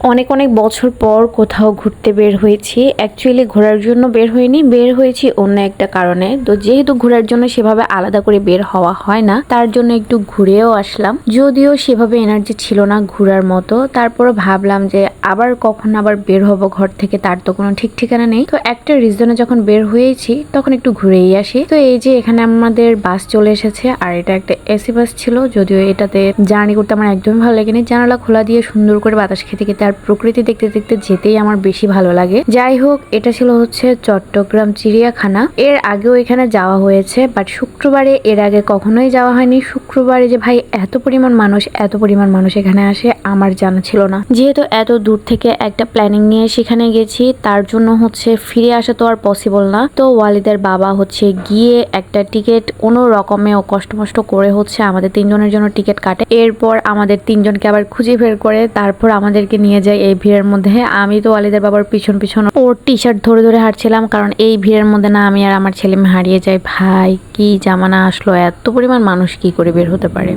অনেক অনেক বছর পর কোথাও ঘুরতে বের হয়েছি। অ্যাকচুয়ালি ঘোরার জন্য বের হইনি, বের হয়েছি অন্য একটা কারণে। তো যেহেতু ঘোরার জন্য সেভাবে আলাদা করে বের হওয়া হয় না, তার জন্য একটু ঘুরেও আসলাম। যদিও সেভাবে এনার্জি ছিল না ঘোরার মতো, তারপরে ভাবলাম যে আবার কখন আবার বের হব ঘর থেকে, তার তো কোনো ঠিক ঠিকানা নেই। তো একটা রিজনে যখন বের হয়েছি তখন একটু ঘুরেই আসি। তো এই যে এখানে আমাদের বাস চলে এসেছে, আর এটা একটা এসি বাস ছিল। যদিও এটাতে জার্নি করতে আমার একদমই ভালো লাগেনি। জানালা খোলা দিয়ে সুন্দর করে বাতাস খেতে খেতে আর প্রকৃতি দেখতে দেখতে যেতেই আমার বেশি ভালো লাগে। যাই হোক, এটা ছিল হচ্ছে চট্টগ্রাম চিড়িয়াখানা। এর আগেও এখানে যাওয়া হয়েছে, বাট শুক্রবারে এর আগে কখনোই যাওয়া হয়নি। শুক্রবারে যে ভাই এত পরিমাণ মানুষ এখানে আসে আমার জানা ছিল না। যেহেতু এত দূর থেকে একটা প্ল্যানিং নিয়ে সেখানে গেছি, তার জন্য হচ্ছে ফিরে আসা তো আর পসিবল না। তো ওয়ালিদের বাবা হচ্ছে গিয়ে একটা টিকিট কোনো রকমে ও কষ্ট মষ্ট করে হচ্ছে আমাদের তিনজনের জন্য টিকিট কাটে। এরপর আমাদের তিনজনকে আবার খুঁজে বের করে তারপর আমাদেরকে নিয়ে যায় এই ভিড়ের মধ্যে। আমি তো ওয়ালিদের বাবার পিছন পিছন ওর টি শার্ট ধরে ধরে হাঁটছিলাম, কারণ এই ভিড়ের মধ্যে না আমি আর আমার ছেলে মেয়ে হারিয়ে যাই। ভাই কি জামানা আসলো, এত পরিমাণ মানুষ কি করে বের হতে পারে।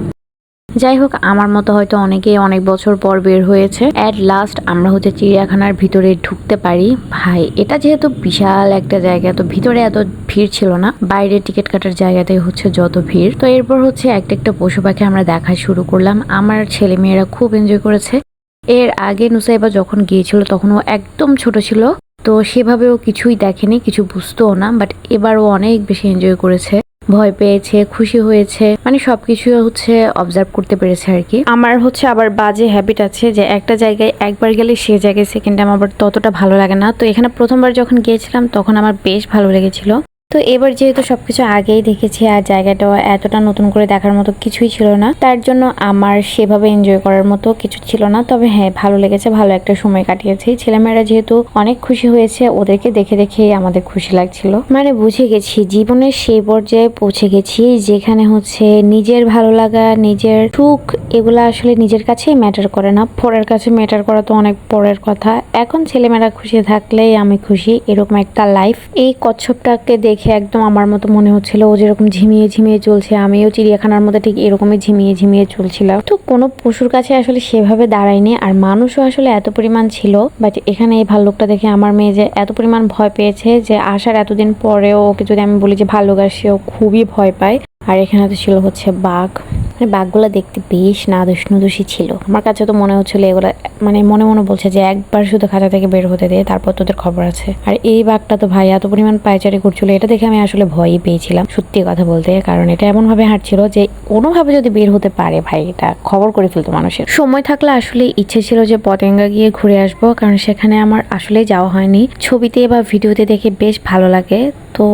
যাই হোক, আমার মতো হয়তো অনেকেই অনেক বছর পর বের হয়েছে। এট লাস্ট আমরা হচ্ছে চিড়িয়াখানার ভিতরে ঢুকতে পারি। ভাই এটা যেহেতু বিশাল একটা জায়গা, তো ভিতরে এত ভিড় ছিল না, বাইরে টিকিট কাটার জায়গাতেই হচ্ছে যত ভিড়। তো এরপর হচ্ছে একটা একটা পশু পাখি আমরা দেখা শুরু করলাম। আমার ছেলে মেয়েরা খুব এনজয় করেছে। এর আগে নুসাইবা যখন গিয়েছিল তখন ও একদম ছোট ছিল, তো সেভাবেও কিছুই দেখেনি, কিছু বুঝতেও না। বাট এবার ও অনেক বেশি এনজয় করেছে, ভয় পেয়েছে, খুশি হয়েছে, মানে সবকিছু হচ্ছে অবজার্ভ করতে পেরেছে আর কি। আমার হচ্ছে আবার বাজে হ্যাবিট আছে যে একটা জায়গায় একবার গেলে সে জায়গায় সেকেন্ড টাইম আবার ততটা ভালো লাগে না। তো এখানে প্রথমবার যখন গিয়েছিলাম তখন আমার বেশ ভালো লেগেছিল। তো এবার যেহেতু সবকিছু আগেই দেখেছি আর জায়গাটাও এতটা নতুন করে দেখার মতো কিছুই ছিল না, তার জন্য আমার সেভাবে এনজয় করার মতো কিছু ছিল না। তবে হ্যাঁ, ভালো লেগেছে, ভালো একটা সময় কাটিয়েছি। ছেলেমেয়েরা যেহেতু অনেক খুশি হয়েছে, ওদেরকে দেখে দেখেই আমাদের খুশি লাগছিল। মানে বুঝে গেছি জীবনের সেই পর্যায়ে পৌঁছে গেছি যেখানে হচ্ছে নিজের ভালো লাগা, নিজের সুখ, এগুলা আসলে নিজের কাছেই ম্যাটার করে না, পরের কাছে ম্যাটার করা তো অনেক পরের কথা। এখন ছেলেমেয়েরা খুশি থাকলেই আমি খুশি, এরকম একটা লাইফ। এই কচ্ছপটাকে দেখে একদম আমার মতো মনে হচ্ছিল, ও যেরকম ঝিমিয়ে ঝিমিয়ে চলছে, আমিও চিড়িয়াখানার মধ্যে ঠিক এরকমই ঝিমিয়ে ঝিমিয়ে চলছিলাম। তো কোনো পশুর কাছে আসলে সেভাবে দাঁড়ায়নি, আর মানুষও আসলে এত পরিমাণ ছিল। বাট এখানে এই ভাল্লুকটা দেখে আমার মেয়ে যে এত পরিমাণ ভয় পেয়েছে যে আসার এতদিন পরেও ওকে যদি আমি বলি যে ভাল্লুক, ও খুবই ভয় পায়। আর এখানে তো ছিল হচ্ছে বাঘ। মানে বাঘগুলো দেখতে বেশ নাদুসি ছিল। আমার কাছে তো মনে হচ্ছিল এগুলো মানে মনে মনে বলছে যে একবার শুধু খাঁচা থেকে বের হতে দে, তারপর তোদের খবর আছে। আর এই বাঘটা তো ভাই এত পরিমাণ পায়চারি করছিল, এটা দেখে আমি আসলে ভয়ই পেয়েছিলাম সত্যি কথা বলতে। কারণ এটা এমন ভাবে হাঁটছিল যে কোনোভাবে যদি বের হতে পারে ভাই, এটা খবর করে ফেলতো মানুষের। সময় থাকলে আসলে ইচ্ছে ছিল যে পতেঙ্গা গিয়ে ঘুরে আসবো, কারণ সেখানে আমার আসলে যাওয়া হয়নি। ছবিতে বা ভিডিওতে দেখে বেশ ভালো লাগে, তো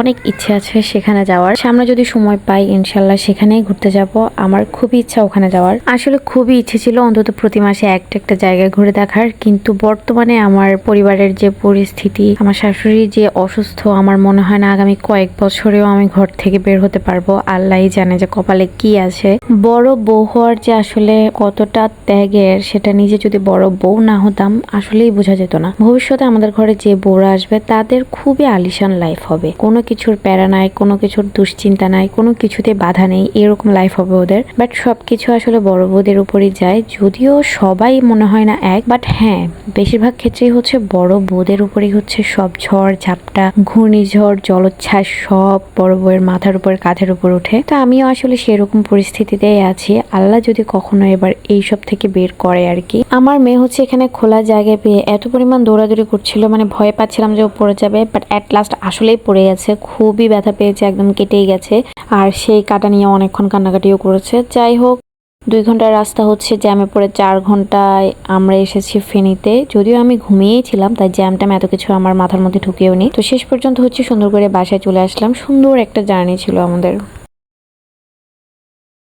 অনেক ইচ্ছে আছে সেখানে যাওয়ার। সামনে যদি সময় পাই ইনশাল্লাহ সেখানেই ঘুরতে যাব। আমার খুবই ইচ্ছা ওখানে যাওয়ার, আসলে খুবই ইচ্ছে ছিল অন্তত প্রতি মাসে একটা একটা জায়গায় ঘুরে দেখার। কিন্তু বর্তমানে আমার পরিবারের যে পরিস্থিতি, আমার শাশুড়ি যে অসুস্থ, আমার মনে হয় না আগামী কয়েক বছরেও আমি ঘর থেকে বের হতে পারবো। আল্লাহই জানে যে কপালে কি আছে। বড় বউ হওয়ার যে আসলে কতটা ত্যাগের, সেটা নিজে যদি বড় বউ না হতাম আসলেই বোঝা যেত না। ভবিষ্যতে আমাদের ঘরে যে বউরা আসবে তাদের খুবই আলিশান লাইফ হবে, কোনো কিছুর প্যারা নাই, কোনো কিছুর দুশ্চিন্তা নাই, কোনো কিছুতে বাধা নেই, এরকম লাইফ হবে ওদের। বাট সবকিছু আসলে বড় বউদের উপরই যায়, যদিও সবাই মনে হয় না এক, বাট হ্যাঁ বেশিরভাগ ক্ষেত্রেই হচ্ছে বড় বউদের উপরেই হচ্ছে সব ঝড় ঝাপটা, ঘূর্ণিঝড়, জলোচ্ছ্বাস সব বড় বউয়ের মাথার উপর কাঁধের উপর ওঠে। তো আমিও আসলে সেরকম পরিস্থিতিতেই আছি। আল্লাহ যদি কখনো এবার এইসব থেকে বের করে আর কি। আমার মেয়ে হচ্ছে এখানে খোলা জায়গায় পেয়ে এত পরিমাণ দৌড়াদৌড়ি করছিল, মানে ভয় পাচ্ছিলাম যে ও পড়ে যাবে, বাট অ্যাট লাস্ট আসলেই পড়ে গেছে, খুবই ব্যথা পেয়েছে, একদম কেটেই গেছে। আর সেই কাটা নিয়ে অনেকক্ষণ কান্নাকাটিও করেছে। যাই হোক, 2 ঘন্টার রাস্তা হচ্ছে জ্যামে পড়ে 4 ঘন্টায় আমরা এসেছি ফেনীতে। যদিও আমি ঘুমিয়েই ছিলাম, তাই জ্যাম ট্যাম এত কিছু আমার মাথার মধ্যে ঢুকেও নি। তো শেষ পর্যন্ত হচ্ছে সুন্দর করে বাসায় চলে আসলাম। সুন্দর একটা জার্নি ছিল আমাদের।